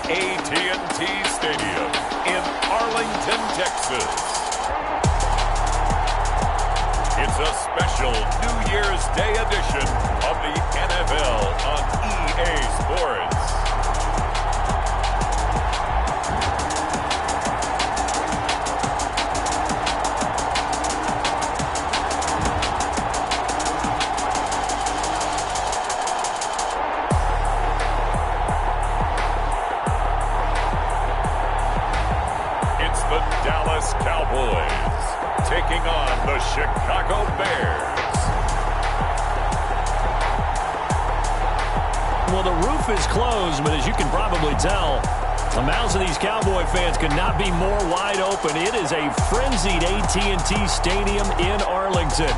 AT&T Stadium in Arlington, Texas. It's a special New Year's Day edition of the NFL on EA Sports. The Dallas Cowboys taking on the Chicago Bears. Well, the roof is closed, but as you can probably tell, the mouths of these Cowboy fans could not be more wide open. It is a frenzied AT&T Stadium in Arlington.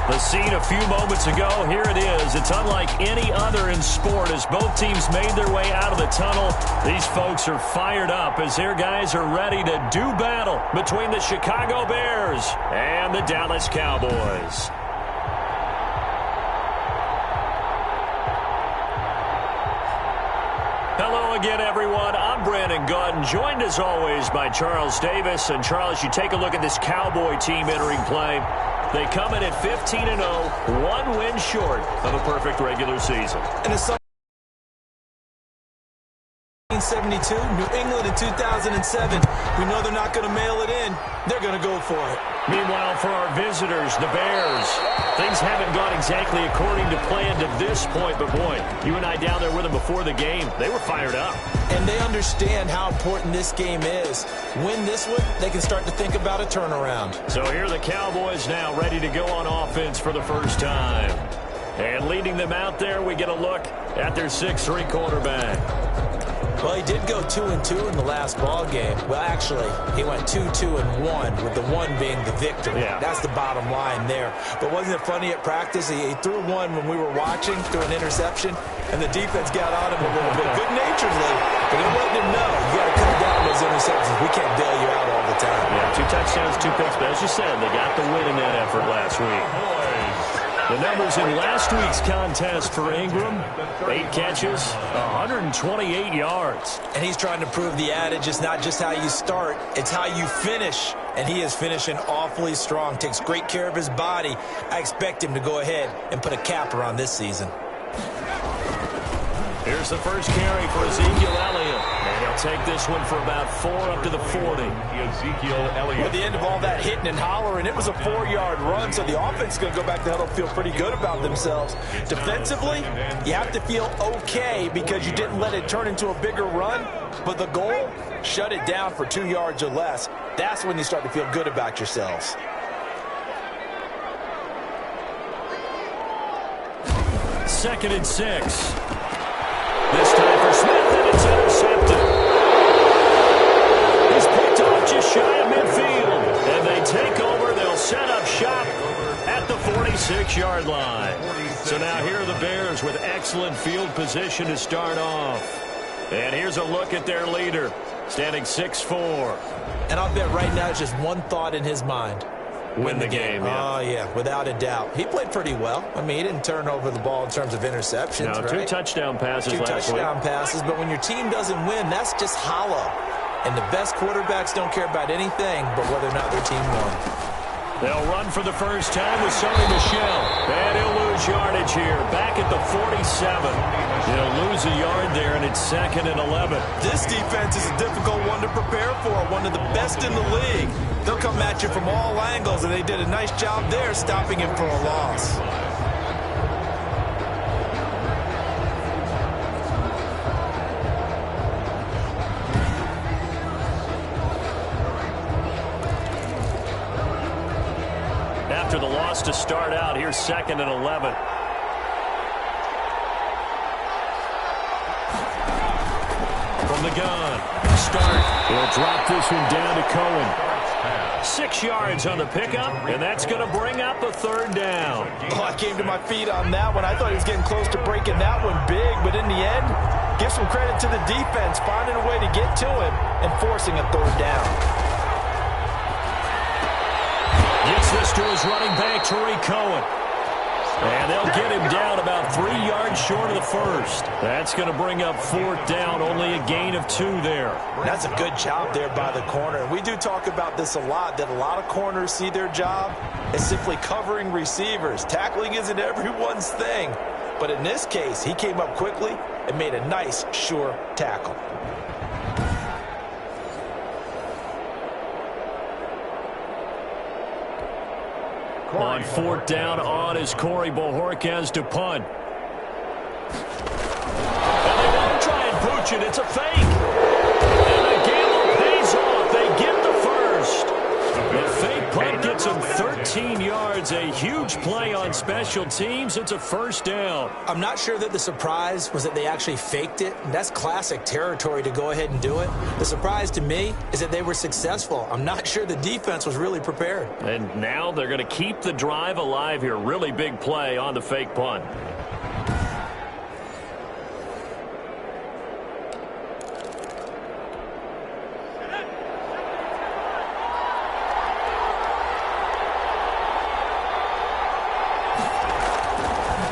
The scene a few moments ago, here it is. It's unlike any other in sport as both teams made their way out of the tunnel. These folks are fired up as their guys are ready to do battle between the Chicago Bears and the Dallas Cowboys. Hello again, everyone. I'm Brandon Gautin, joined as always by Charles Davis. And Charles, you take a look at this Cowboy team entering play. They come in at 15-0, one win short of a perfect regular season. And it's 1972, New England in 2007. We know they're not going to mail it in. They're going to go for it. Meanwhile, for our visitors, the Bears, things haven't gone exactly according to plan to this point. But, boy, you and I down there with them before the game, they were fired up. And they understand how important this game is. Win this one, they can start to think about a turnaround. So here are the Cowboys now ready to go on offense for the first time. And leading them out there, we get a look at their 6'3" quarterback. Well, he did go 2-2 in the last ball game. Well, actually, he went 2-2-1, with the one being the victory. Yeah. That's the bottom line there. But wasn't it funny at practice? He threw one when we were watching, threw an interception, and the defense got on him a little bit, good-naturedly. But they're letting him know, you got to cut down those interceptions. We can't bail you out all the time. Yeah, 2 touchdowns, 2 picks. But as you said, they got the win in that effort last week. The numbers in last week's contest for Ingram, 8 catches, 128 yards. And he's trying to prove the adage, it's not just how you start, it's how you finish. And he is finishing awfully strong, takes great care of his body. I expect him to go ahead and put a capper on this season. Here's the first carry for Ezekiel Elliott. And he'll take this one for about 4 up to the 40. Ezekiel Elliott. At the end of all that hitting and hollering, it was a 4-yard run, so the offense is going to go back to huddle, feel pretty good about themselves. Defensively, you have to feel okay because you didn't let it turn into a bigger run, but the goal, shut it down for 2 yards or less. That's when you start to feel good about yourselves. Second and 6. This time for Smith, and it's intercepted. He's picked off just shy of midfield. And they take over. They'll set up shop at the 46-yard line. So now here are the Bears with excellent field position to start off. And here's a look at their leader, standing 6'4". And I'll bet right now it's just one thought in his mind. Win the game, yeah. Oh, yeah, without a doubt. He played pretty well. I mean, he didn't turn over the ball in terms of interceptions, no, right? 2 touchdown passes last week. 2 touchdown passes, but when your team doesn't win, that's just hollow. And the best quarterbacks don't care about anything but whether or not their team won. They'll run for the first time with Sonny Michel. And he'll lose yardage here. Back at the 47. He'll lose a yard there, and it's 2nd and 11. This defense is a difficult one to prepare for, one of the best in the league. They'll come at you from all angles, and they did a nice job there stopping him for a loss. After the loss to start out, here's 2nd and 11. From the gun, start. He'll drop this one down to Cohen. 6 yards on the pickup, and that's going to bring up a 3rd down. Oh, I came to my feet on that one. I thought he was getting close to breaking that one big, but in the end, give some credit to the defense, finding a way to get to him and forcing a 3rd down. Gets this to his running back, Tariq Cohen. And they'll get him down about 3 yards short of the first. That's going to bring up 4th down, only a gain of 2 there. That's a good job there by the corner. We do talk about this a lot, that a lot of corners see their job as simply covering receivers. Tackling isn't everyone's thing. But in this case, he came up quickly and made a nice, sure tackle. On 4th down, on is Corey Bojorquez to punt. And they won't try and pooch it. It's a fake. And the gamble pays off. They get the first. The fake punt gets them 13 yards. A huge play on special teams. It's a 1st down. I'm not sure that the surprise was that they actually faked it. That's classic territory to go ahead and do it. The surprise to me is that they were successful. I'm not sure the defense was really prepared. And now they're going to keep the drive alive here. Really big play on the fake punt.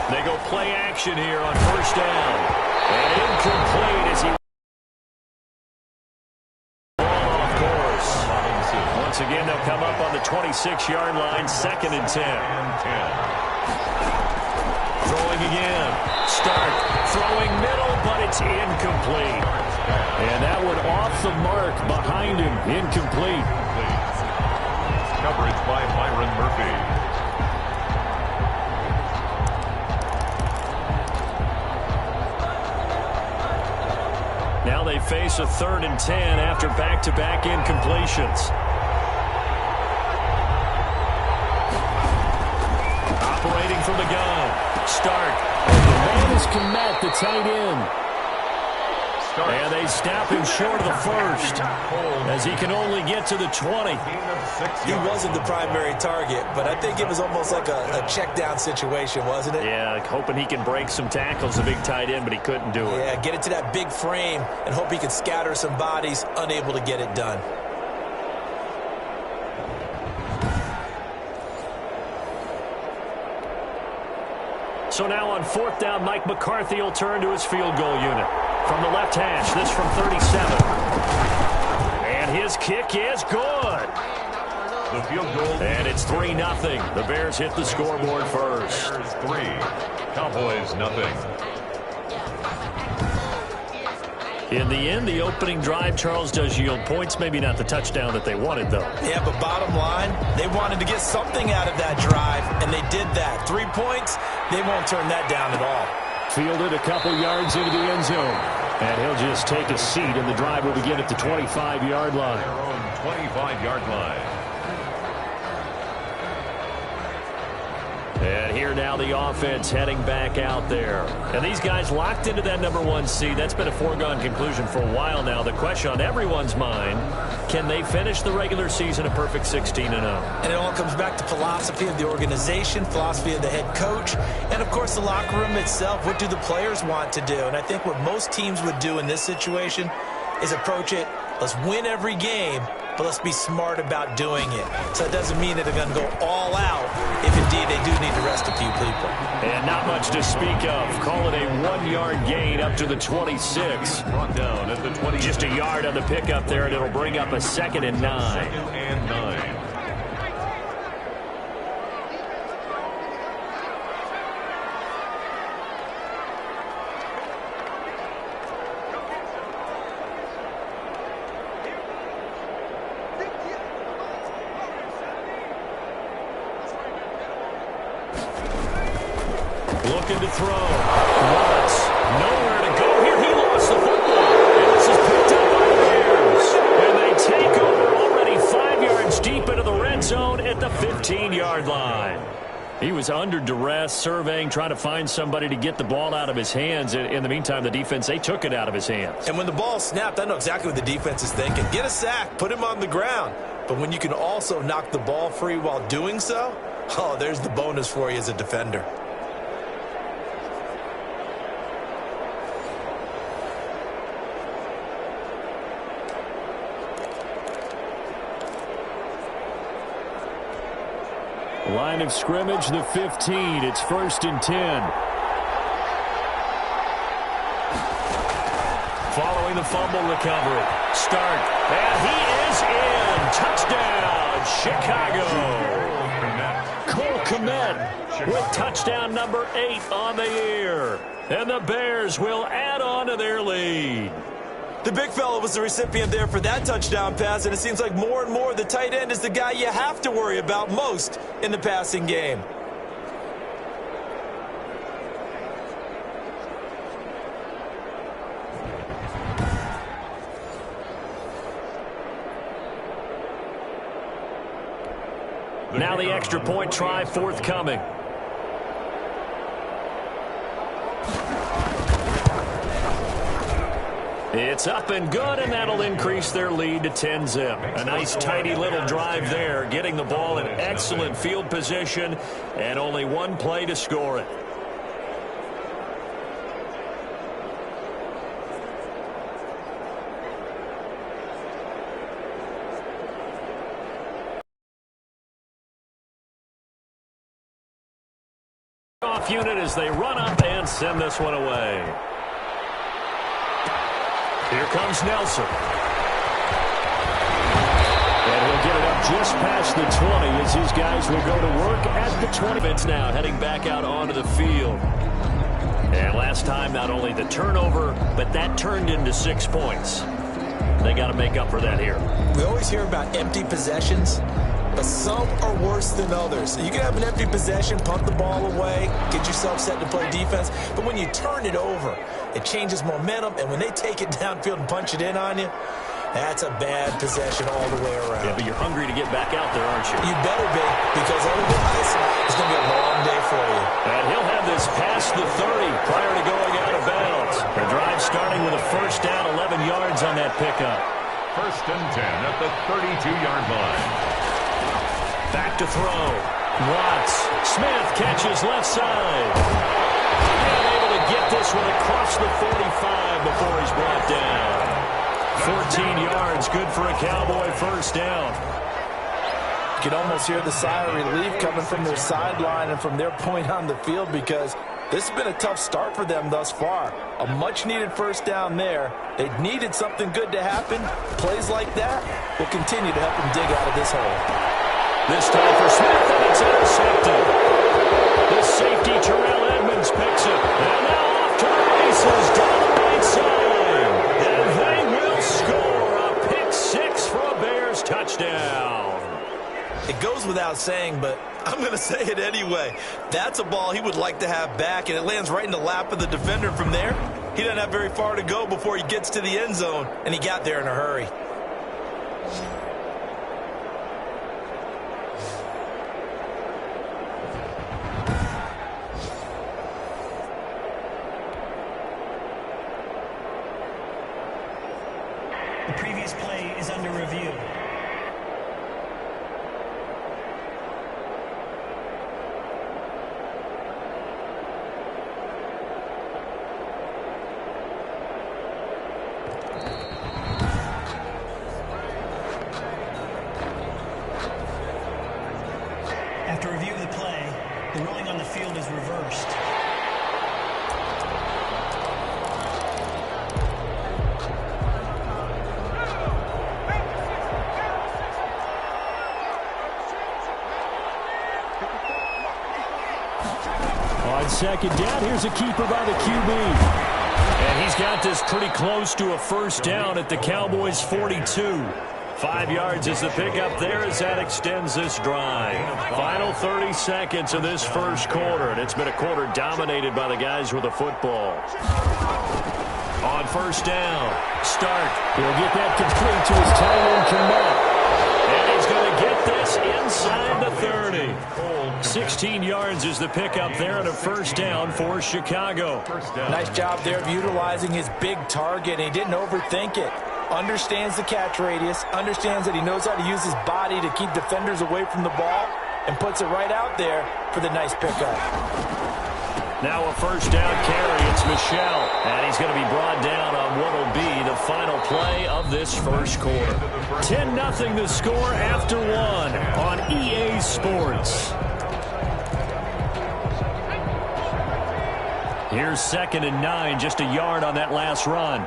They go play action here on 1st down. And incomplete as he off course. Once again, they'll come up on the 26-yard line, 2nd and 10. Throwing again. Stark throwing middle, but it's incomplete. And that one off the mark behind him. Incomplete. Coverage by Byron Murphy. Now they face a 3rd and 10 after back-to-back incompletions. Operating from the gun. Stark. The man is Komet, the tight end. And they snap him short of the first as he can only get to the 20. He wasn't the primary target, but I think it was almost like a check down situation, wasn't it? Yeah, hoping he can break some tackles, the big tight end, but he couldn't do it. Yeah, get it to that big frame and hope he can scatter some bodies, unable to get it done. So now on 4th down, Mike McCarthy will turn to his field goal unit. From the left hash, this from 37. And his kick is good. The field goal. And it's 3-0. The Bears hit the scoreboard first. Bears 3, Cowboys nothing. In the end, the opening drive, Charles, does yield points. Maybe not the touchdown that they wanted, though. Yeah, but bottom line, they wanted to get something out of that drive, and they did that. 3 points, they won't turn that down at all. Fielded a couple yards into the end zone. And he'll just take a seat, and the drive will begin at the 25-yard line. Their own 25-yard line. And here now the offense heading back out there. And these guys locked into that number 1 seed. That's been a foregone conclusion for a while now. The question on everyone's mind, can they finish the regular season a perfect 16-0? And it all comes back to philosophy of the organization, philosophy of the head coach, and, of course, the locker room itself. What do the players want to do? And I think what most teams would do in this situation is approach it, let's win every game, but let's be smart about doing it. So it doesn't mean that they're going to go all out if indeed they do need to rest a few people. And not much to speak of. Call it a 1-yard gain up to the 26. Brought down at the 20. Just a yard on the pickup there, and it'll bring up a 2nd and 9. 2nd and 9. Looking to throw. Lutz. Nowhere to go here. He lost the football. And this is picked up by the Bears. And they take over already 5 yards deep into the red zone at the 15-yard line. He was under duress, surveying, trying to find somebody to get the ball out of his hands. In the meantime, the defense, they took it out of his hands. And when the ball snapped, I know exactly what the defense is thinking. Get a sack. Put him on the ground. But when you can also knock the ball free while doing so, oh, there's the bonus for you as a defender. Line of scrimmage, the 15. It's 1st and 10. Following the fumble recovery. Start. And he is in. Touchdown, Chicago. Cole Kmet with touchdown number 8 on the year. And the Bears will add on to their lead. The big fella was the recipient there for that touchdown pass, and it seems like more and more the tight end is the guy you have to worry about most in the passing game. Now the extra point try forthcoming. It's up and good, and that'll increase their lead to 10-zip. A nice, tidy little drive there, getting the ball in excellent field position, and only one play to score it. Off unit as they run up and send this one away. Here comes Nelson. And he'll get it up just past the 20 as his guys will go to work at the 20. It's now heading back out onto the field. And last time, not only the turnover, but that turned into 6 points. They got to make up for that here. We always hear about empty possessions, but some are worse than others. You can have an empty possession, punt the ball away, get yourself set to play defense, but when you turn it over, it changes momentum, and when they take it downfield and punch it in on you, that's a bad possession all the way around. Yeah, but you're hungry to get back out there, aren't you? You better be, because otherwise it's going to be a long day for you. And he'll have this past the 30 prior to going out of bounds. The drive starting with a first down, 11 yards on that pickup. 1st and 10 at the 32-yard line. Back to throw. Watts. Smith catches left side. And able to get this one across the 45 before he's brought down. 14 yards, good for a Cowboy first down. You can almost hear the sigh of relief coming from their sideline and from their point on the field, because this has been a tough start for them thus far. A much-needed first down there. They needed something good to happen. Plays like that will continue to help them dig out of this hole. This time for Smith, and it's intercepted. The safety, Terrell Edmonds, picks it. And now off to the races down the right side. And they will score a pick 6 for a Bears touchdown. It goes without saying, but I'm going to say it anyway. That's a ball he would like to have back, and it lands right in the lap of the defender from there. He doesn't have very far to go before he gets to the end zone, and he got there in a hurry. The previous play is under review. After review of the play, the ruling on the field is reversed. On second down, here's a keeper by the QB. And he's got this pretty close to a first down at the Cowboys' 42. 5 yards is the pickup there as that extends this drive. Final 30 seconds of this first quarter, and it's been a quarter dominated by the guys with the football. On first down, start. He'll get that complete to his tight end, Kmet. And he's going to get this inside the 30. 16 yards is the pickup there and a first down for Chicago. Nice job there of utilizing his big target, and he didn't overthink it. Understands the catch radius, understands that he knows how to use his body to keep defenders away from the ball, and puts it right out there for the nice pickup. Now a first down carry. It's Michel, and he's going to be brought down on what will be the final play of this first quarter. 10-0 the score after one on EA Sports. Here's 2nd and 9, just a yard on that last run.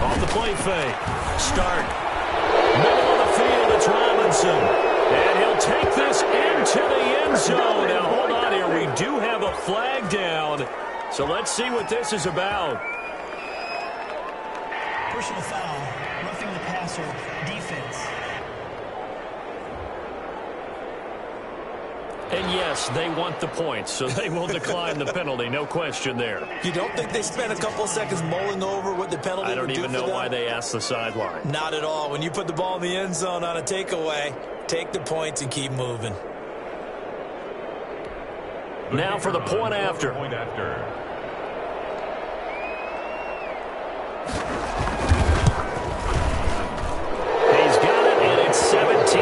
Off the play fake. Start. Middle of the field, it's Robinson. And he'll take this into the end zone. Now, hold on here. We do have a flag down. So let's see what this is about. Personal foul, roughing the passer, defense. And yes, they want the points, so they will decline the penalty. No question there. You don't think they spent a couple of seconds mulling over what the penalty I don't would do even for know them? why they asked the sideline. Not at all. When you put the ball in the end zone on a takeaway, take the points and keep moving. Now for the point after. He's got it, and it's 17-0.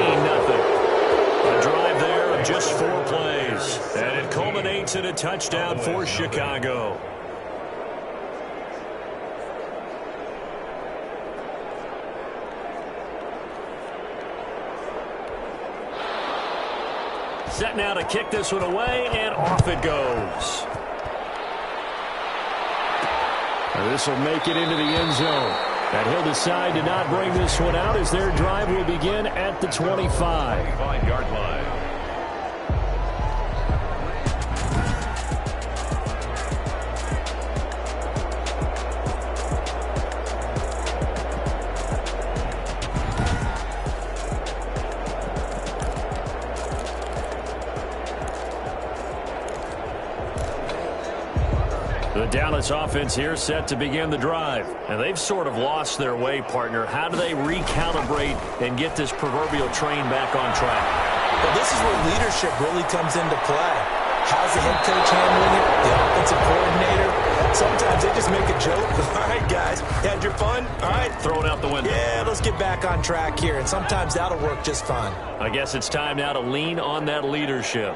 A drive there of just 4 plays. And it culminates in a touchdown for Chicago. Set now to kick this one away, and off it goes. This will make it into the end zone. And he'll decide to not bring this one out as their drive will begin at the 25. 5-yard line. The Dallas offense here set to begin the drive. And they've sort of lost their way, partner. How do they recalibrate and get this proverbial train back on track? Well, this is where leadership really comes into play. How's the head coach handling it? The offensive coordinator? Sometimes they just make a joke. All right, guys, had your fun? All right. Throw it out the window. Yeah, let's get back on track here. And sometimes that'll work just fine. I guess it's time now to lean on that leadership.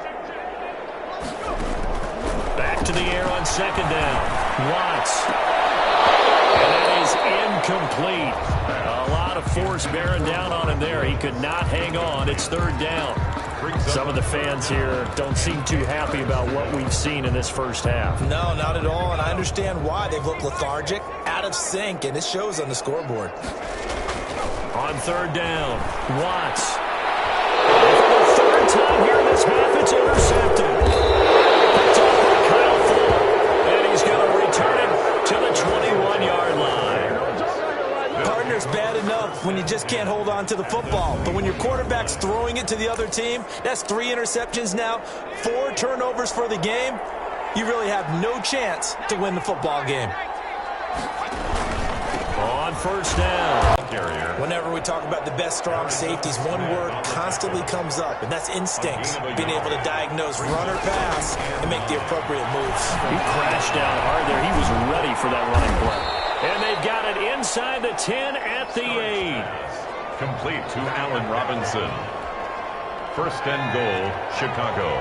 Back to the air on 2nd down. Watts. And that is incomplete. A lot of force bearing down on him there. He could not hang on. It's 3rd down. Some of the fans here don't seem too happy about what we've seen in this first half. No, not at all, and I understand why. They've looked lethargic, out of sync, and it shows on the scoreboard. On 3rd down, Watts. And for the 3rd time here in this half, it's intercepted. Picked up by Kyle Fuller, and he's going to return it to the 21-yard line. Partner's bad enough when you just can't hold on to the football. But when your quarterback's throwing it to the other team, that's 3 interceptions now, 4 turnovers for the game. You really have no chance to win the football game. On 1st down. Whenever we talk about the best strong safeties, one word constantly comes up, and that's instincts. Being able to diagnose run or pass and make the appropriate moves. He crashed down hard there. He was ready for that running play. And they've got it inside the 10 at the 8. Complete to Allen Robinson. 1st and goal, Chicago.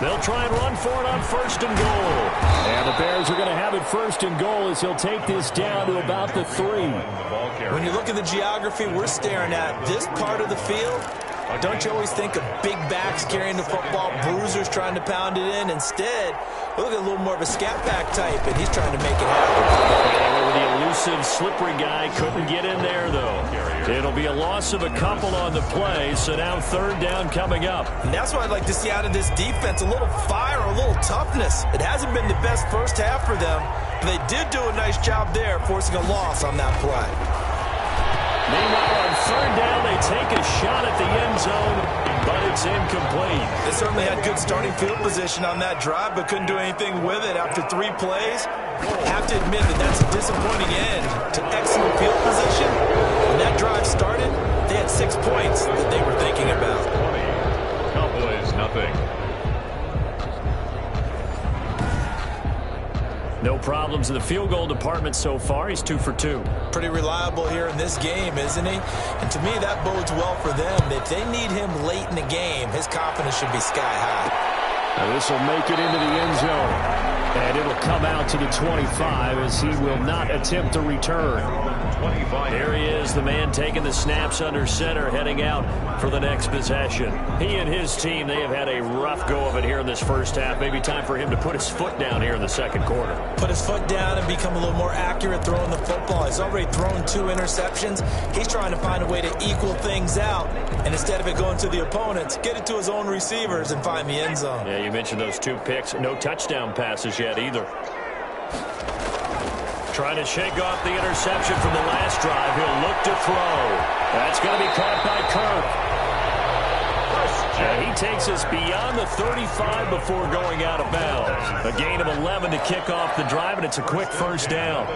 They'll try and run for it on 1st and goal. And the Bears are going to have it 1st and goal as he'll take this down to about the 3. When you look at the geography we're staring at, this part of the field, don't you always think of big backs carrying the football, bruisers trying to pound it in? Instead, look at a little more of a scat pack type, and he's trying to make it happen. The elusive, slippery guy couldn't get in there, though. It'll be a loss of a couple on the play, so now 3rd down coming up. And that's what I'd like to see out of this defense, a little fire, a little toughness. It hasn't been the best first half for them, but they did do a nice job there, forcing a loss on that play. Meanwhile, on 3rd down, they take a shot at the end zone, but it's incomplete. They certainly had good starting field position on that drive, but couldn't do anything with it after 3 plays. Have to admit that that's a disappointing end to excellent field position. When that drive started, they had 6 points that they were thinking about. 20. Cowboys, nothing. No problems in the field goal department so far. He's 2 for 2. Pretty reliable here in this game, isn't he? And to me, that bodes well for them. If they need him late in the game, his confidence should be sky high. Now this will make it into the end zone. And it'll come out to the 25 as he will not attempt to return. Here he is, the man taking the snaps under center, heading out for the next possession. He and his team, they have had a rough go of it here in this first half. Maybe time for him to put his foot down here in the second quarter. Put his foot down and become a little more accurate throwing the football. He's already thrown 2 interceptions. He's trying to find a way to equal things out. And instead of it going to the opponents, get it to his own receivers and find the end zone. Yeah, you mentioned those 2 picks. No touchdown passes yet either. Trying to shake off the interception from the last drive. He'll look to throw. That's going to be caught by Kirk. He takes us beyond the 35 before going out of bounds. A gain of 11 to kick off the drive, and it's a quick first down.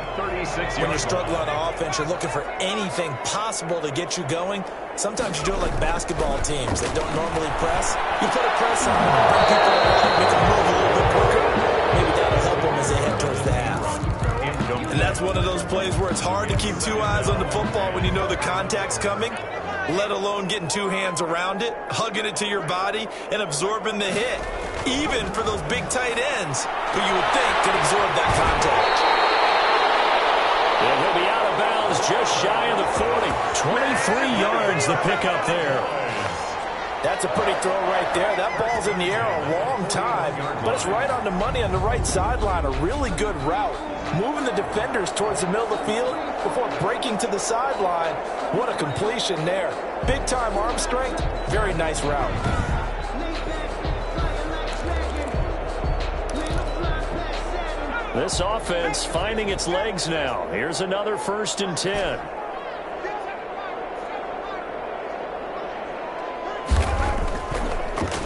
When you're struggling on offense, you're looking for anything possible to get you going. Sometimes you do it like basketball teams that don't normally press. You put a press on, bring people along, make them move a little bit quicker. Maybe that'll help them as they head towards the half. And that's one of those plays where it's hard to keep 2 eyes on the football when you know the contact's coming, let alone getting 2 hands around it, hugging it to your body, and absorbing the hit, even for those big tight ends who you would think could absorb that contact. And he'll be out of bounds just shy of the 40. 23 yards the pickup there. That's a pretty throw right there. That ball's in the air a long time, but it's right on the money on the right sideline. A really good route. Moving the defenders towards the middle of the field before breaking to the sideline. What a completion there. Big-time arm strength. Very nice route. This offense finding its legs now. Here's another 1st and 10.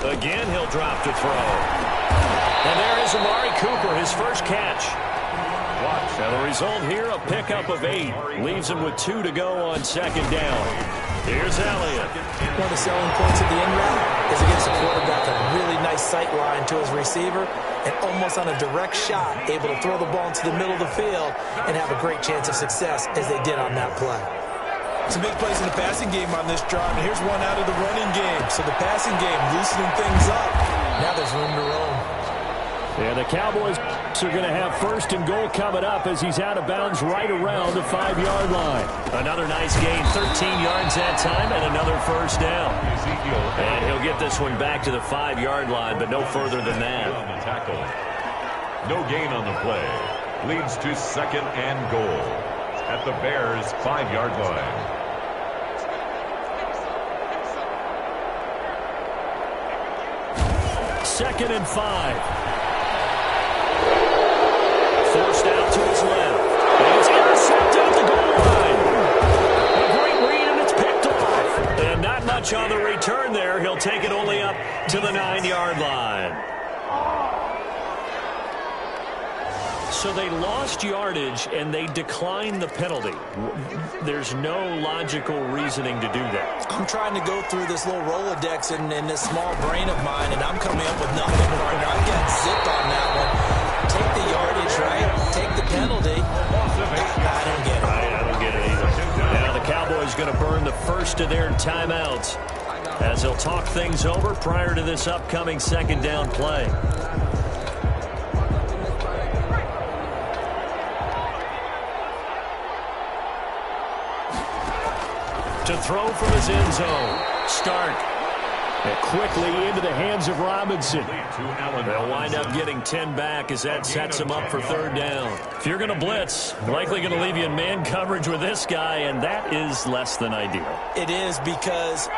Again, he'll drop to throw. And there is Amari Cooper, his first catch. Now the result here, a pickup of 8. Leaves him with 2 to go on 2nd down. Here's Elliott. One of the selling points of the in route is against the quarterback, a really nice sight line to his receiver, and almost on a direct shot, able to throw the ball into the middle of the field and have a great chance of success as they did on that play. Some big plays in the passing game on this drive, and here's one out of the running game. So the passing game loosening things up. Now there's room to roam. Yeah, the Cowboys are going to have 1st and goal coming up as he's out of bounds right around the 5-yard line. Another nice gain, 13 yards that time, and another 1st down. And he'll get this one back to the 5-yard line, but no further than that. No gain on the play. Leads to 2nd and goal at the Bears' 5-yard line. 2nd and 5. Forced out to his left. And it's intercepted at the goal line. A great read, and it's picked off. And not much on the return there. He'll take it only up to the 9-yard line. So they lost yardage, and they declined the penalty. There's no logical reasoning to do that. I'm trying to go through this little Rolodex in this small brain of mine, and I'm coming up with nothing more. I'm getting zipped on that one. Take the yardage, right? Take the penalty. I don't get it. I don't get it either. Now the Cowboys going to burn the first of their timeouts as they'll talk things over prior to this upcoming 2nd down play. To throw from his end zone. Stark. And quickly into the hands of Robinson. They'll wind up getting 10 back as that sets him up for 3rd down. If you're going to blitz, likely going to leave you in man coverage with this guy, and that is less than ideal. It is, because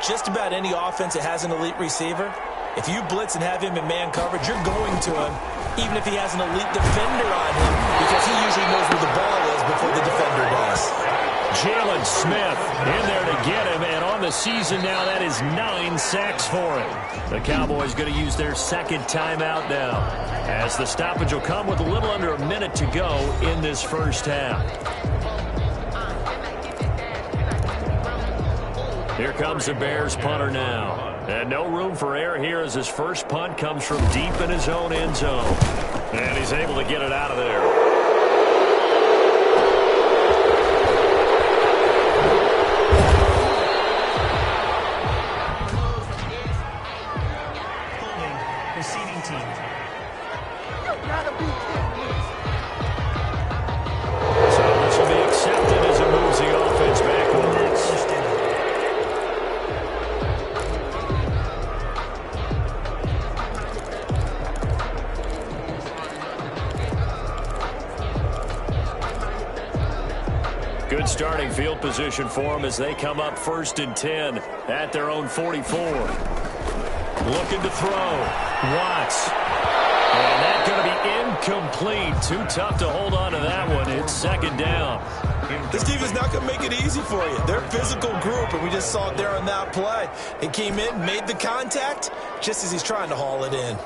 just about any offense that has an elite receiver, if you blitz and have him in man coverage, you're going to him, even if he has an elite defender on him, because he usually knows where the ball is before the defender does. Jalen Smith in there to get him, and on the season now, that is 9 sacks for him. The Cowboys going to use their 2nd timeout now, as the stoppage will come with a little under a minute to go in this first half. Here comes the Bears punter now. And no room for error here as his first punt comes from deep in his own end zone. And he's able to get it out of there. Receiving team. So this will be accepted as a move Good starting field position for them as they come up 1st and 10 at their own 44. Looking to throw. Watts. And that's going to be incomplete. Too tough to hold on to that one. It's 2nd down. This defense is not going to make it easy for you. They're a physical group, and we just saw it there on that play. He came in, made the contact, just as he's trying to haul it in.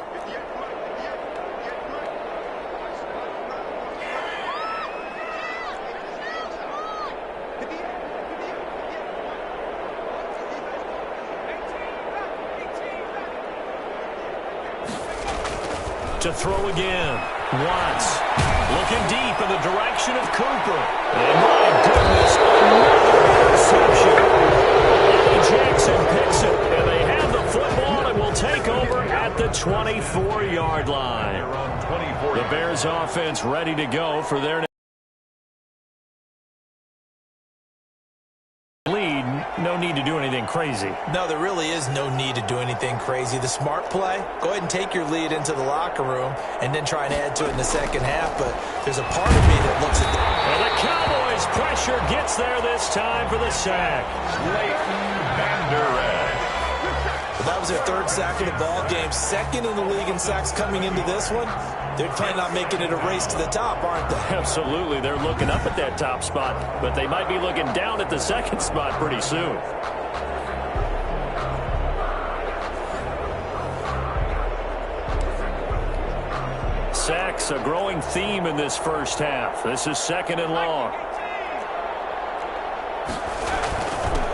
To throw again. Watts looking deep in the direction of Cooper. And my goodness, another interception. Jackson picks it, and they have the football and will take over at the 24-yard line. The Bears offense ready to go for their lead. No need to do anything crazy. No, there really is no need to do anything crazy. The smart play, go ahead and take your lead into the locker room and then try and add to it in the second half. But there's a part of me that looks at and the Cowboys pressure gets there this time for the sack. That was their 3rd sack of the ball game. 2nd in the league in sacks coming into this one. They're planning on making it a race to the top, aren't they? Absolutely. They're looking up at that top spot, but they might be looking down at the 2nd spot pretty soon. Sacks, a growing theme in this first half. This is 2nd and long.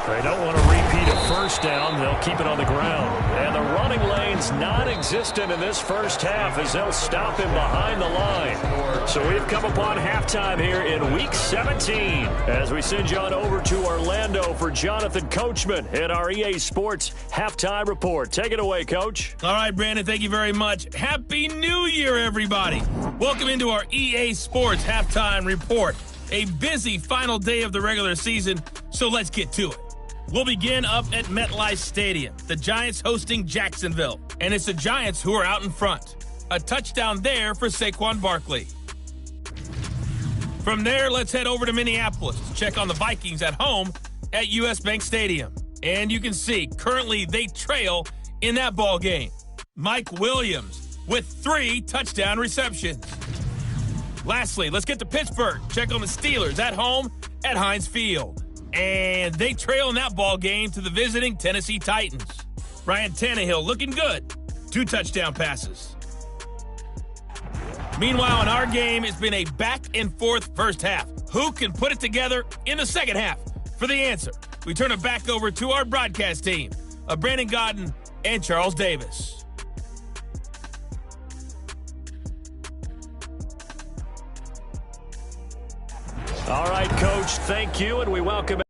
They don't want to repeat a 1st down. They'll keep it on the ground. And the running lane's non-existent in this first half as they'll stop him behind the line. So we've come upon halftime here in Week 17 as we send you on over to Orlando for Jonathan Coachman at our EA Sports Halftime Report. Take it away, Coach. All right, Brandon, thank you very much. Happy New Year, everybody. Welcome into our EA Sports Halftime Report. A busy final day of the regular season, so let's get to it. We'll begin up at MetLife Stadium. The Giants hosting Jacksonville. And it's the Giants who are out in front. A touchdown there for Saquon Barkley. From there, let's head over to Minneapolis to check on the Vikings at home at US Bank Stadium. And you can see, currently they trail in that ball game. Mike Williams with 3 touchdown receptions. Lastly, let's get to Pittsburgh. Check on the Steelers at home at Heinz Field. And they trail in that ball game to the visiting Tennessee Titans. Ryan Tannehill looking good. 2 touchdown passes. Meanwhile, in our game, it's been a back-and-forth first half. Who can put it together in the second half? For the answer, we turn it back over to our broadcast team of Brandon Godden and Charles Davis. All right, Coach, thank you, and we welcome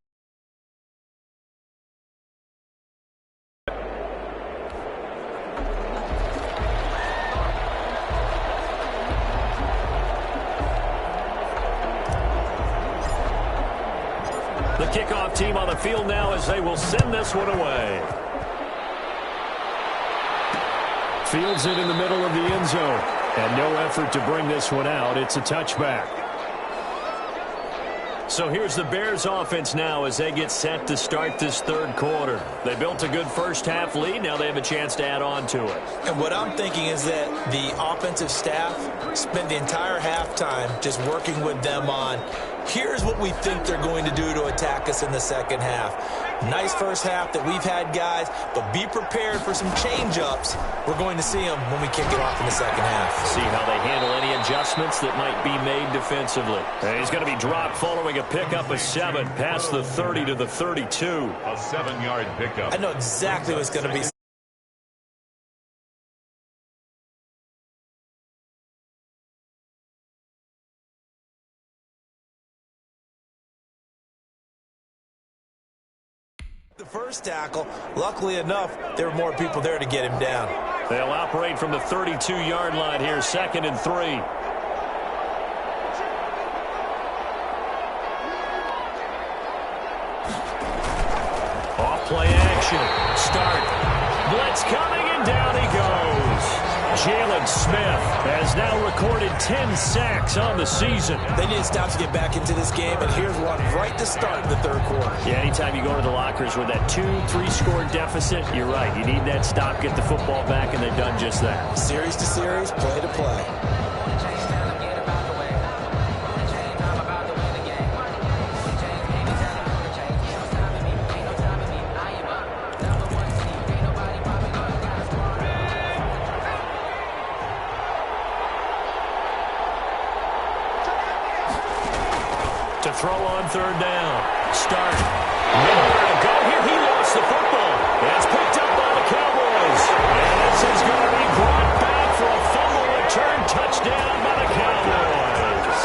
the kickoff team on the field now as they will send this one away. Fields it in the middle of the end zone, and no effort to bring this one out. It's a touchback. So here's the Bears offense now as they get set to start this 3rd quarter. They built a good first half lead. Now they have a chance to add on to it. And what I'm thinking is that the offensive staff spent the entire halftime just working with them on, here's what we think they're going to do to attack us in the second half. Nice first half that we've had, guys, but be prepared for some change-ups. We're going to see them when we kick it off in the second half. See how they handle any adjustments that might be made defensively. And he's going to be dropped following a pickup of 7 past the 30 to the 32. A 7-yard pickup. I know exactly what's going to be. The first tackle, luckily enough, there were more people there to get him down. They'll operate from the 32-yard line here, 2nd and 3. Off play action. Start. Blitz coming, and down he goes. Jalen Smith has has now recorded 10 sacks on the season. They need to stop to get back into this game, and here's one right to start in the third quarter. Yeah, anytime you go to the lockers with that 2-3 score deficit, you're right. You need that stop, get the football back, and they've done just that. Series to series, play to play. To throw on third down. Start. Nowhere to go here. He lost the football. It's picked up by the Cowboys. And this is going to be brought back for a fumble return touchdown by the Cowboys.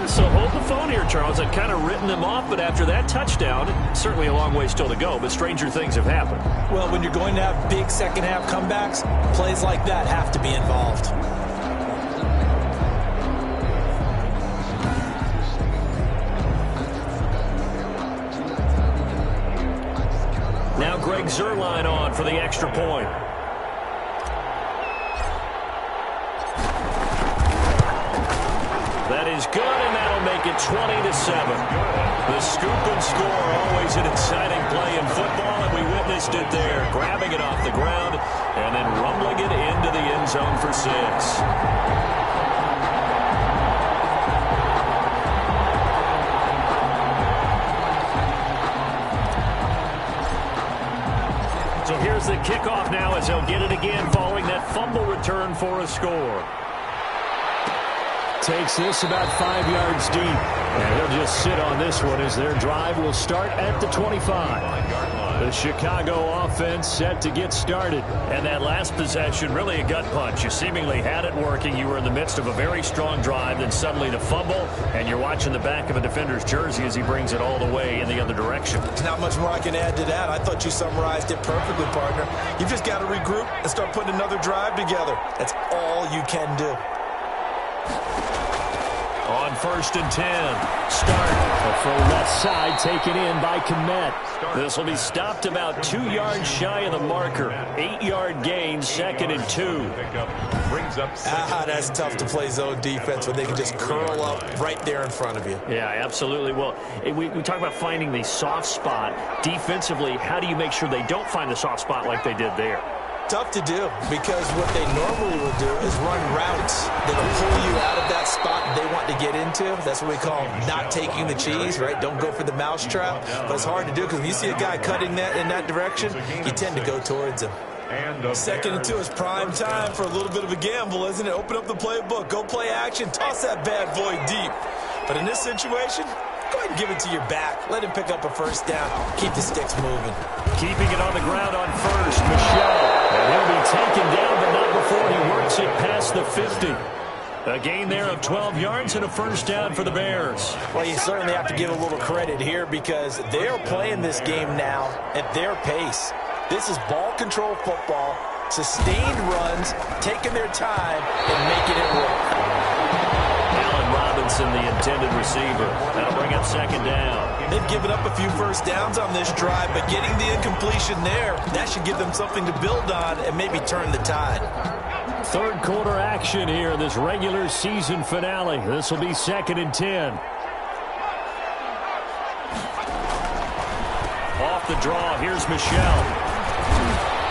So hold the phone here, Charles. I've kind of written them off, but after that touchdown, certainly a long way still to go, but stranger things have happened. Well, when you're going to have big second-half comebacks, plays like that have to be involved. Now Greg Zuerlein on for the extra point. That is good, and that'll make it 20-7. The scoop and score, always an exciting play in football, and we witnessed it there. Grabbing it off the ground and then rumbling it into the end zone for 6. So here's the kickoff now as they'll get it again following that fumble return for a score. Takes this about 5 yards deep. And he'll just sit on this one as their drive will start at the 25. The Chicago offense set to get started. And that last possession, really a gut punch. You seemingly had it working. You were in the midst of a very strong drive. Then suddenly the fumble. And you're watching the back of a defender's jersey as he brings it all the way in the other direction. There's not much more I can add to that. I thought you summarized it perfectly, partner. You've just got to regroup and start putting another drive together. That's all you can do. On 1st and 10, start. From left side, taken in by Kmet. This will be stopped about 2 yards shy of the marker. 8-yard gain, 2nd and 2. That's tough to play zone defense when they can just curl up right there in front of you. Yeah, absolutely. Well, we talk about finding the soft spot. Defensively, how do you make sure they don't find the soft spot like they did there? Tough to do, because what they normally will do is run routes that will pull you out of that spot they want to get into. That's what we call not taking the cheese, right? Don't go for the mousetrap. But it's hard to do because when you see a guy cutting that in that direction, you tend to go towards him. 2nd and 2 is prime time for a little bit of a gamble, isn't it? Open up the playbook, go play action, toss that bad boy deep. But in this situation, go ahead and give it to your back. Let him pick up a first down. Keep the sticks moving. Keeping it on the ground on 1st, Michel. And he'll be taken down, but not before he works it past the 50. A gain there of 12 yards and a first down for the Bears. Well, you certainly have to give a little credit here because they're playing this game now at their pace. This is ball control football, sustained runs, taking their time, and making it work. Robinson, the intended receiver. That'll bring up 2nd down. They've given up a few first downs on this drive, but getting the incompletion there, that should give them something to build on and maybe turn the tide. 3rd quarter action here in this regular season finale. This will be 2nd and 10. Off the draw, here's Michel.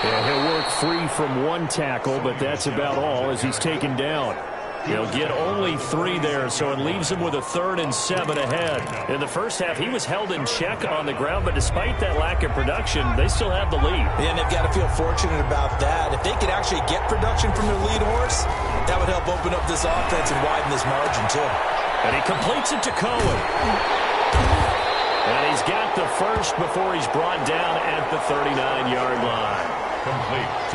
And he'll work free from one tackle, but that's about all as he's taken down. He'll get only 3 there, so it leaves him with a 3rd and 7 ahead. In the first half, he was held in check on the ground, but despite that lack of production, they still have the lead. And they've got to feel fortunate about that. If they could actually get production from their lead horse, that would help open up this offense and widen this margin, too. And he completes it to Cohen. And he's got the first before he's brought down at the 39-yard line.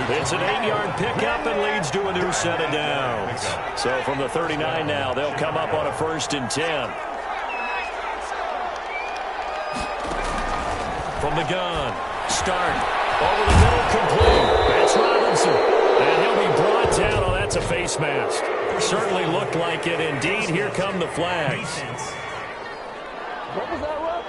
It's an 8-yard pickup and leads to a new set of downs. So from the 39 now, they'll come up on a 1st and 10. From the gun, start, over the middle, complete. That's Robinson. And he'll be brought down. Oh, that's a face mask. Certainly looked like it. Indeed, here come the flags. What was that, Rob?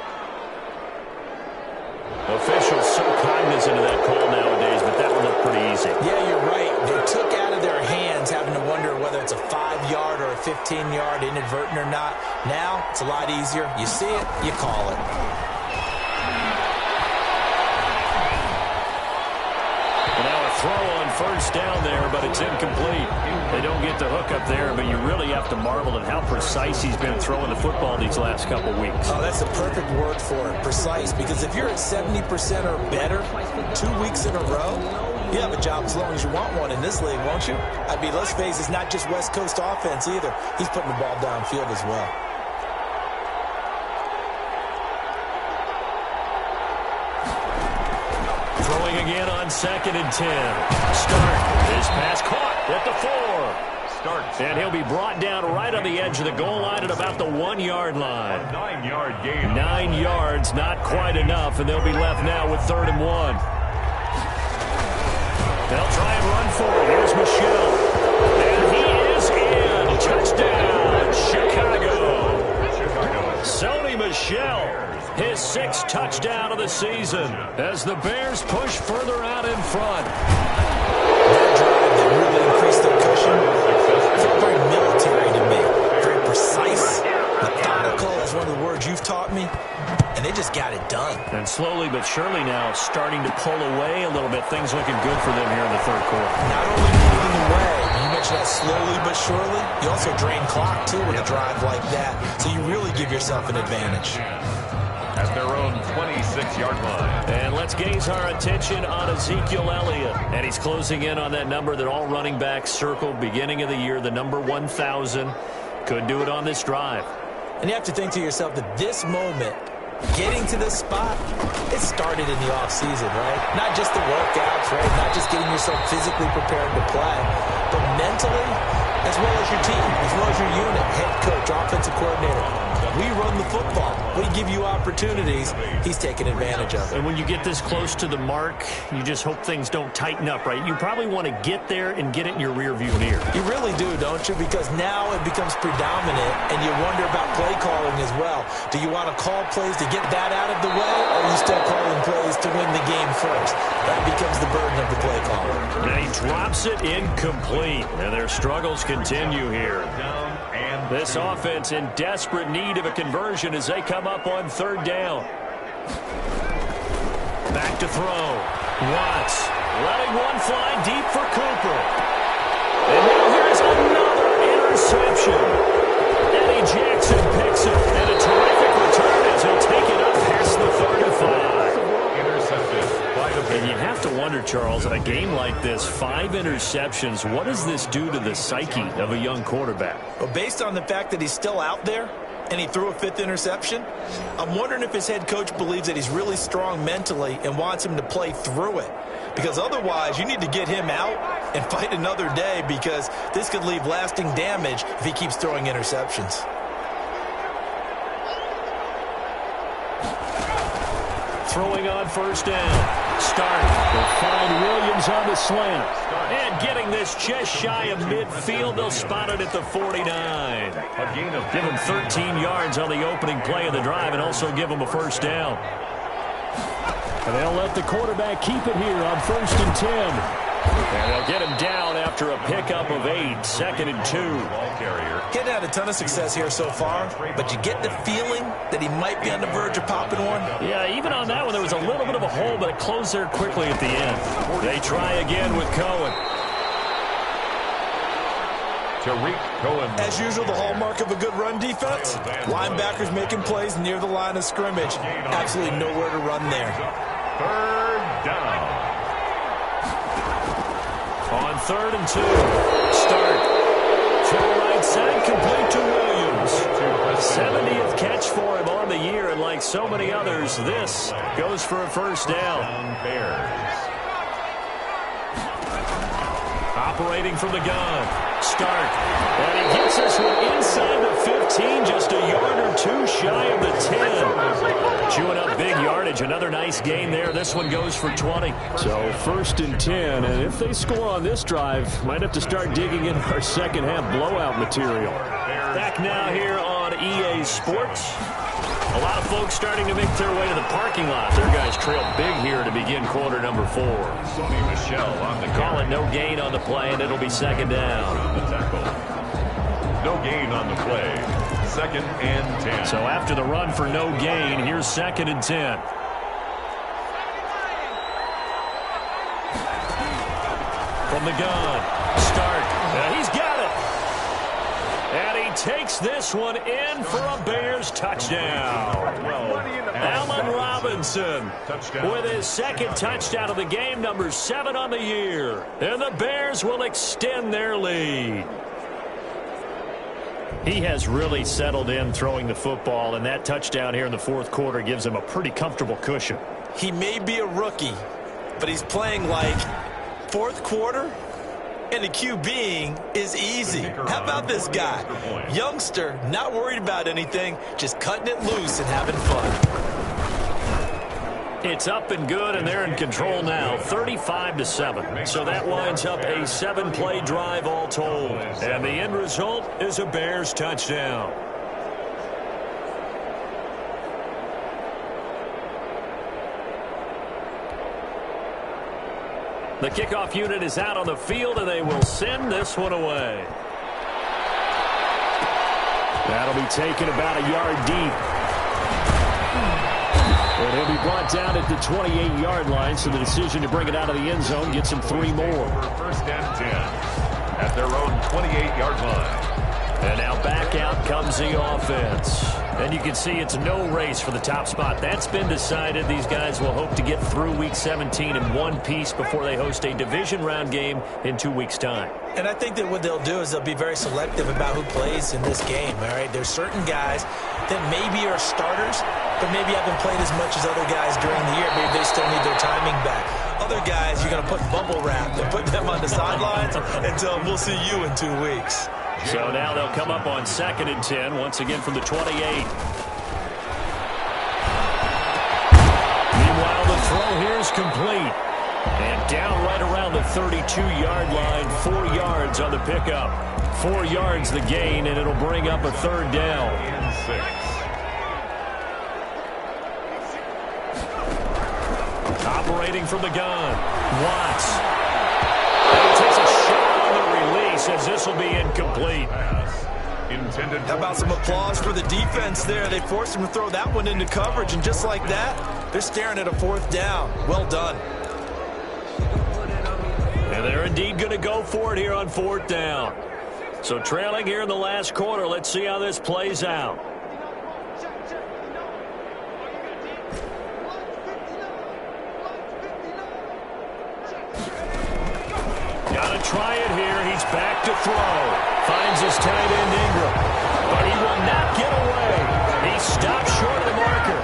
Officials so cognizant of that call nowadays, but that one looked pretty easy. Yeah, you're right. They took out of their 15-yard, inadvertent or not. Now, it's a lot easier. You see it, you call it. Throw on first down there, but it's incomplete. They don't get the hook up there, but you really have to marvel at how precise he's been throwing the football these last couple weeks. Oh, that's the perfect word for it, precise, because if you're at 70% or better 2 weeks in a row, you have a job as long as you want one in this league, won't you? I mean, let's face it, it's not just West Coast offense either. He's putting the ball downfield as well. Throwing again on 2nd and 10. Start. His pass caught at the 4. Starts. And he'll be brought down right on the edge of the goal line at about the 1-yard line. 9-yard gain. 9 yards, not quite enough, and they'll be left now with 3rd and 1. They'll try and run for it. Here's Michelle. And he is in. Touchdown, Chicago. Sony Michel, his 6th touchdown of the season as the Bears push further out in front. That drive, they really increased their cushion. It felt very military to me. Very precise, methodical, is one of the words you've taught me. And they just got it done. And slowly but surely now starting to pull away a little bit. Things looking good for them here in the 3rd quarter. Not only pulling away, you mentioned that slowly but surely, you also drain clock too with a drive like that. So you really give yourself an advantage. At their own 26-yard line. And let's gaze our attention on Ezekiel Elliott. And he's closing in on that number that all running backs circled beginning of the year, the number 1,000. Could do it on this drive. And you have to think to yourself that this moment, getting to this spot, it started in the offseason, right? Not just the workouts, right? Not just getting yourself physically prepared to play, but mentally, as well as your team, as well as your unit, head coach, offensive coordinator. We run the football. We give you opportunities. He's taking advantage of it. And when you get this close to the mark, you just hope things don't tighten up, right? You probably want to get there and get it in your rearview mirror. You really do, don't you? Because now it becomes predominant, and you wonder about play calling as well. Do you want to call plays to get that out of the way, or are you still calling plays to win the game first? That becomes the burden of the play caller. And he drops it incomplete. And their struggles continue here. This offense in desperate need of a conversion as they come up on 3rd down. Back to throw. Watts letting one fly deep for Cooper. And now here's another interception. Eddie Jackson picks it. And a terrific return as he'll take it up past the 35. Intercepted. And you have to wonder, Charles, in a game like this, 5 interceptions, what does this do to the psyche of a young quarterback? Well, based on the fact that he's still out there and he threw a 5th interception, I'm wondering if his head coach believes that he's really strong mentally and wants him to play through it. Because otherwise, you need to get him out and fight another day, because this could leave lasting damage if he keeps throwing interceptions. Throwing on 1st down. Start. They'll find Williams on the slant. And getting this just shy of midfield, they'll spot it at the 49. Give him 13 yards on the opening play of the drive and also give him a 1st down. And they'll let the quarterback keep it here on 1st and 10. And they'll get him down after a pickup of 8, 2nd and 2. Getting had a ton of success here so far, but you get the feeling that he might be on the verge of popping one. Yeah, even on that one, there was a little bit of a hole, but it closed there quickly at the end. They try again with Cohen. Tariq Cohen. As usual, the hallmark of a good run defense, linebackers making plays near the line of scrimmage. Absolutely nowhere to run there. 3rd down. On 3rd and 2, start. To the right side, complete to Williams. 70th catch for him on the year, and like so many others, this goes for a 1st down. Operating from the gun. Start. And he gets this one inside the 15, just a yard or 2 shy of the 10. Chewing up big yardage. Another nice gain there. This one goes for 20. So 1st and 10, and if they score on this drive, might have to start digging into our second half blowout material. Back now here on EA Sports. A lot of folks starting to make their way to the parking lot. Their guys trail big here to begin quarter number 4. Sony Michel on the Call it no gain on the play, and it'll be 2nd down. No gain on the play. 2nd and 10. So after the run for no gain, here's 2nd and 10. From the gun. Start. He's got it. And he takes this one in for a Bears touchdown. Allen Robinson with his 2nd touchdown of the game, number 7 on the year. And the Bears will extend their lead. He has really settled in throwing the football, and that touchdown here in the 4th quarter gives him a pretty comfortable cushion. He may be a rookie, but he's playing like 4th quarter, and the QBing is easy. How about this guy? Youngster, not worried about anything, just cutting it loose and having fun. It's up and good, and they're in control now, 35-7. So that winds up a 7-play drive all told. And the end result is a Bears touchdown. The kickoff unit is out on the field, and they will send this one away. That'll be taken about a yard deep. And he'll be brought down at the 28-yard line, so the decision to bring it out of the end zone gets him 3 more. 1st and 10 at their own 28-yard line. And now back out comes the offense. And you can see it's no race for the top spot. That's been decided. These guys will hope to get through Week 17 in one piece before they host a division round game in 2 weeks' time. And I think that what they'll do is they'll be very selective about who plays in this game, all right? There's certain guys that maybe are starters, but maybe haven't played as much as other guys during the year. Maybe they still need their timing back. Other guys, you're going to put bubble wrap and put them on the sidelines and tell them we'll see you in 2 weeks. So now they'll come up on 2nd and 10, once again from the 28. Meanwhile, the throw here is complete. And down right around the 32-yard line, 4 yards on the pickup. 4 yards the gain, and it'll bring up a 3rd down. 6. Operating from the gun, Watts. And he takes a shot on the release, as this will be incomplete. How about some applause for the defense there? They forced him to throw that one into coverage, and just like that, they're staring at a 4th down. Well done. And they're indeed going to go for it here on 4th down. So trailing here in the last quarter, let's see how this plays out. Got to try it here. He's back to throw. Finds his tight end Ingram. But he will not get away. He stops short of the marker.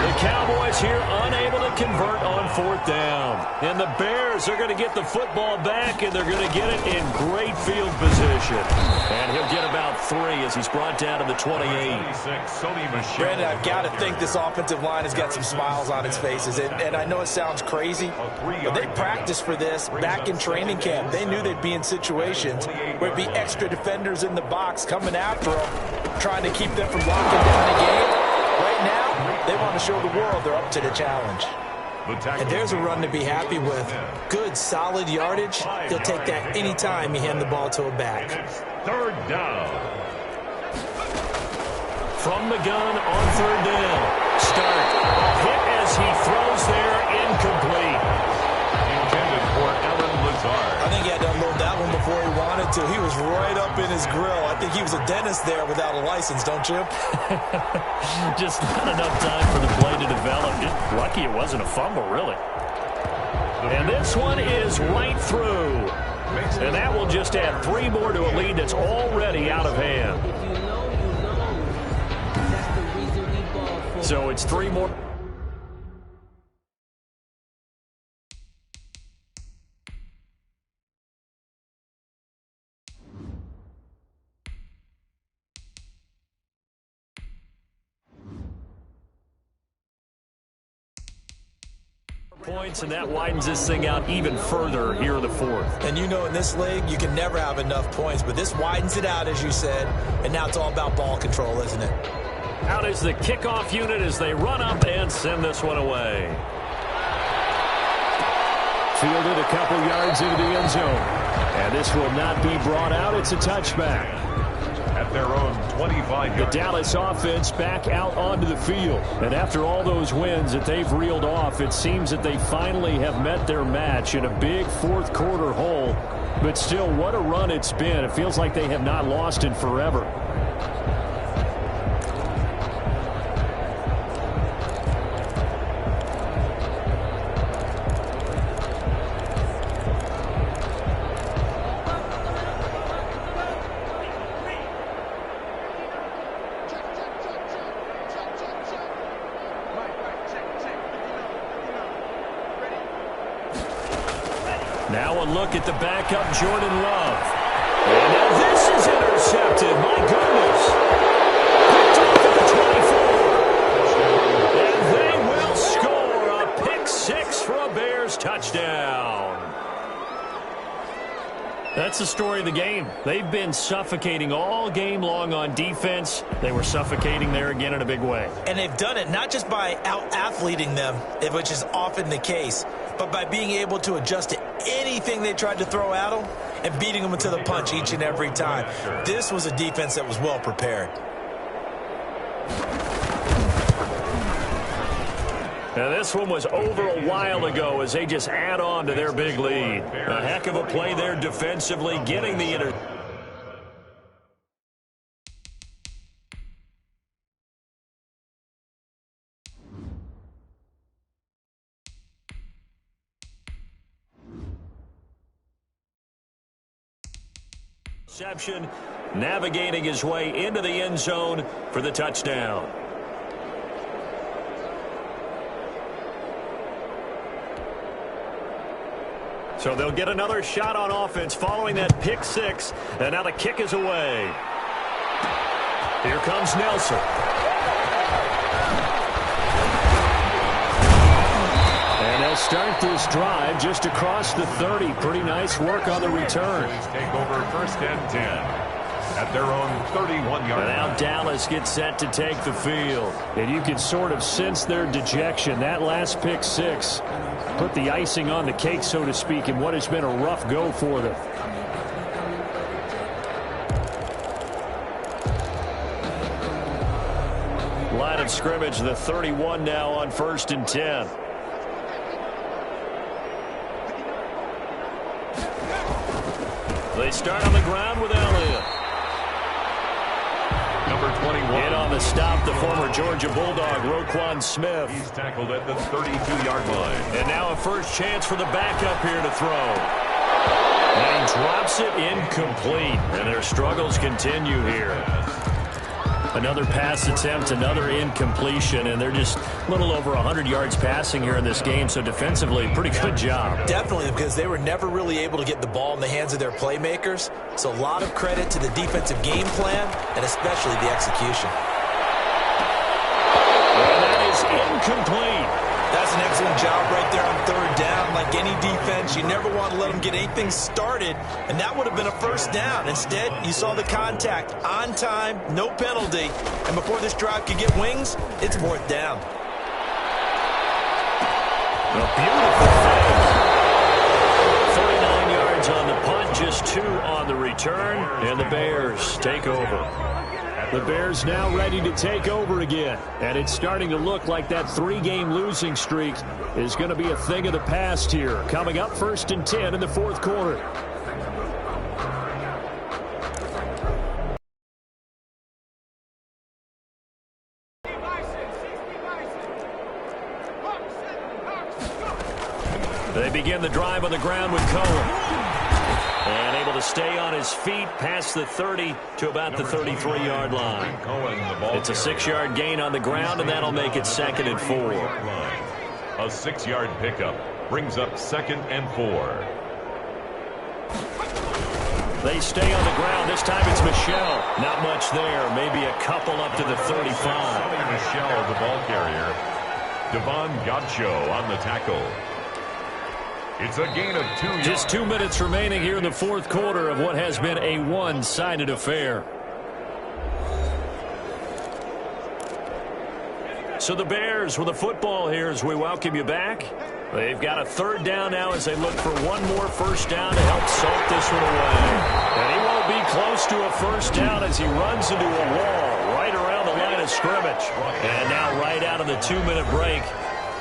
The Cowboys here unable to convert on 4th down. And the Bears are going to get the football back, and they're going to get it in great field position. And he'll get about 3 as he's brought down to the 28. Brandon, I've got to think this offensive line has got some smiles on its faces. And I know it sounds crazy, but they practiced for this back in training camp. They knew they'd be in situations where it'd be extra defenders in the box coming after them, trying to keep them from locking down the game. Right now, they want to show the world they're up to the challenge. And there's a run to be happy with. Good, solid yardage. He'll take that any time you hand the ball to a back. 3rd down. From the gun on 3rd down. Start. Hit as he throws there, incomplete. Intended for Allen Lazard. I think he had to unload that one before he wanted to. He was right up in his grill. I think he was a dentist there without a license, don't you? Just not enough time for the play to develop. Just lucky it wasn't a fumble, really. And this one is right through. And that will just add 3 more to a lead that's already out of hand. So it's 3 more. Points, and that widens this thing out even further here in the 4th. And you know, in this league, you can never have enough points, but this widens it out, as you said, and now it's all about ball control, isn't it? Out is the kickoff unit as they run up and send this one away. Fielded a couple yards into the end zone. And this will not be brought out. It's a touchback. at their own 25 The Dallas offense back out onto the field. And after all those wins that they've reeled off, it seems that they finally have met their match in a big fourth quarter hole. But still, what a run it's been. It feels like they have not lost in forever. Now a look at the backup, Jordan Love. And now this is intercepted. My goodness. Picked off at the 24. And they will score a pick six for a Bears touchdown. That's the story of the game. They've been suffocating all game long on defense. They were suffocating there again in a big way. And they've done it not just by out-athleting them, which is often the case, but by being able to adjust to anything they tried to throw at them and beating them into the punch each and every time. This was a defense that was well prepared. And this one was over a while ago as they just add on to their big lead. A heck of a play there defensively, getting the interception, navigating his way into the end zone for the touchdown. So they'll get another shot on offense following that pick six. And now the kick is away. Here comes Nelson. And they'll start this drive just across the 30. Pretty nice work on the return. Take over first and 10 at their own 31-yard line. Now Dallas gets set to take the field. And you can sort of sense their dejection. That last pick six put the icing on the cake, so to speak, in what has been a rough go for them. Line of scrimmage, the 31 now on first and 10. They start on the ground with Elliott. Number 21. In on the stop, the former Georgia Bulldog, Roquan Smith. He's tackled at the 32-yard line. And now a first chance for the backup here to throw. And he drops it incomplete. And their struggles continue here. Another pass attempt, another incompletion, and they're just a little over 100 yards passing here in this game, so defensively, pretty good job. Definitely, because they were never really able to get the ball in the hands of their playmakers, so a lot of credit to the defensive game plan and especially the execution. And that is incomplete. That's an excellent job right there on third down. Like any defense, you never want to let them get anything started, and that would have been a first down. Instead, you saw the contact on time, no penalty, and before this drive could get wings, it's fourth down. A beautiful thing. 49 yards on the punt, just 2 on the return, and the Bears take over. The Bears now ready to take over again. And it's starting to look like that 3-game losing streak is going to be a thing of the past here. Coming up first and 10 in the fourth quarter. They begin the drive on the ground with Cohen. And able to stay on his feet past the 30 to about the 33-yard line. It's a 6-yard gain on the ground, and that'll make it 2nd and 4. A 6-yard pickup brings up 2nd and 4. They stay on the ground. This time it's Michelle. Not much there. Maybe a couple up to the 35. Michelle, the ball carrier. Devon Godcho on the tackle. It's a gain of 2 yards. Just 2 minutes remaining here in the fourth quarter of what has been a one-sided affair. So the Bears with the football here as we welcome you back. They've got a third down now as they look for one more first down to help salt this one away. And he won't be close to a first down as he runs into a wall right around the line of scrimmage. And now right out of the 2-minute break,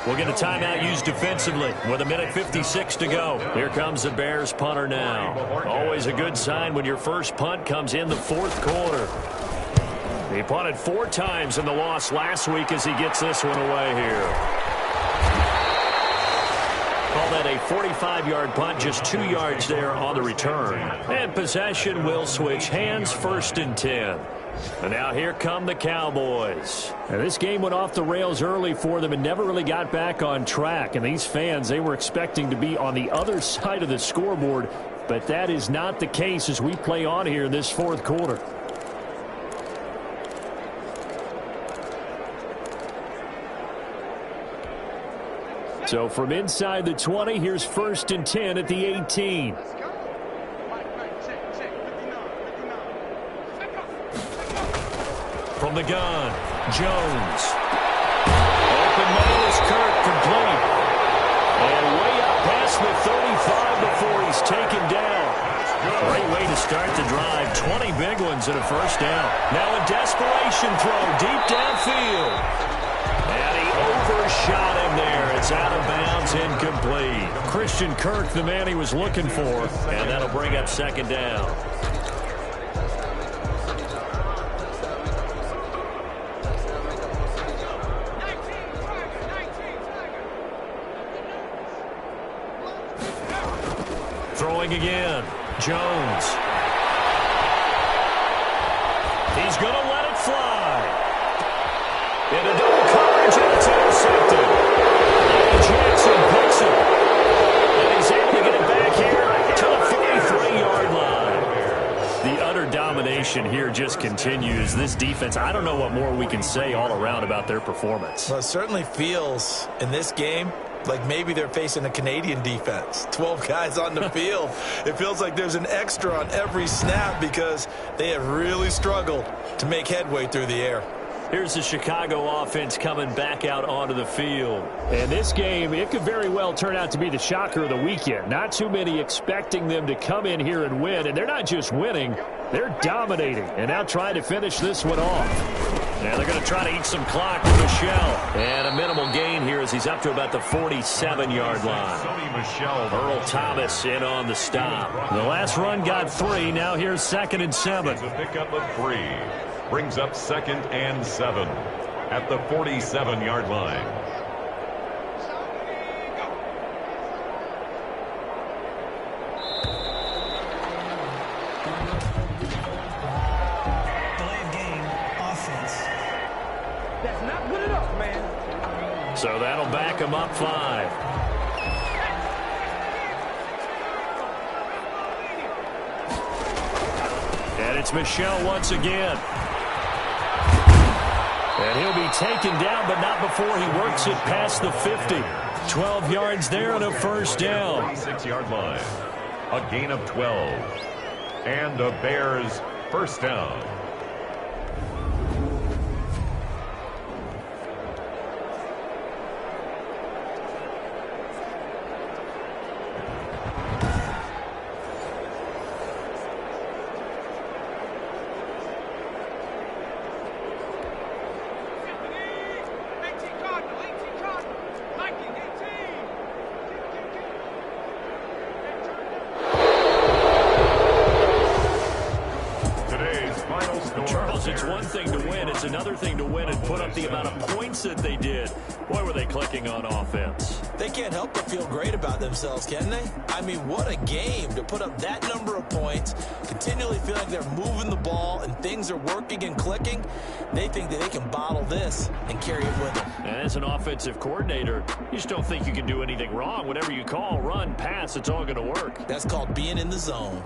we'll get a timeout used defensively with 1:56 to go. Here comes the Bears punter now. Always a good sign when your first punt comes in the fourth quarter. He punted 4 times in the loss last week as he gets this one away here. Call that a 45-yard punt, just 2 yards there on the return. And possession will switch hands, 1st and 10. And now here come the Cowboys. And this game went off the rails early for them and never really got back on track. And these fans, they were expecting to be on the other side of the scoreboard. But that is not the case as we play on here in this fourth quarter. So from inside the 20, here's 1st and 10 at the 18. From the gun, Jones. Open man is Kirk, complete. And way up past the 35 before he's taken down. Great way to start the drive. 20 big ones and a first down. Now a desperation throw deep downfield. And he overshot him there. It's out of bounds, incomplete. Christian Kirk, the man he was looking for. And that'll bring up 2nd down. Throwing again. Jones. He's going to let it fly. Into double coverage, and it's intercepted. And Jackson picks it. And he's able to get it back here to the 43-yard line. The utter domination here just continues. This defense, I don't know what more we can say all around about their performance. Well, it certainly feels in this game like maybe they're facing a Canadian defense. 12 guys on the field. It feels like there's an extra on every snap because they have really struggled to make headway through the air. Here's the Chicago offense coming back out onto the field. And this game, it could very well turn out to be the shocker of the weekend. Not too many expecting them to come in here and win. And they're not just winning, they're dominating. And now trying to finish this one off. And they're going to try to eat some clock with Michelle. And a minimal gain here as he's up to about the 47-yard line. Earl Thomas in on the stop. The last run got 3. Now here's 2nd and 7. A pickup of 3. Brings up 2nd and 7 at the 47-yard line. Delay of game, offense. That's not good enough, man. So that'll back him up 5. And it's Michelle once again. And he'll be taken down, but not before he works it past the 50. 12 yards there and a first down. 46-yard line. A gain of 12. And a Bears first down. It's one thing to win. It's another thing to win and put up the amount of points that they did. Boy, were they clicking on offense. They can't help but feel great about themselves, can they? I mean, what a game to put up that number of points, continually feel like they're moving the ball and things are working and clicking. They think that they can bottle this and carry it with them. And as an offensive coordinator, you just don't think you can do anything wrong. Whatever you call, run, pass, it's all going to work. That's called being in the zone.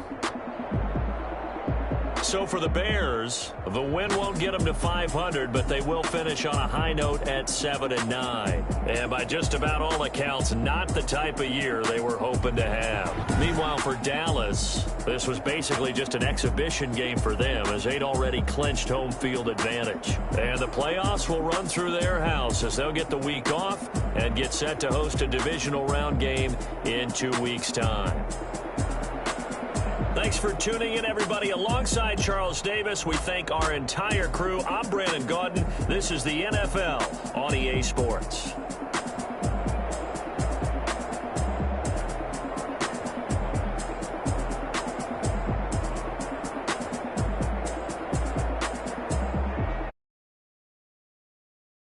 So for the Bears, the win won't get them to 500, but they will finish on a high note at 7-9. And by just about all accounts, not the type of year they were hoping to have. Meanwhile, for Dallas, this was basically just an exhibition game for them as they'd already clinched home field advantage. And the playoffs will run through their house as they'll get the week off and get set to host a divisional round game in 2 weeks' time. Thanks for tuning in, everybody. Alongside Charles Davis, we thank our entire crew. I'm Brandon Gaudin. This is the NFL on EA Sports.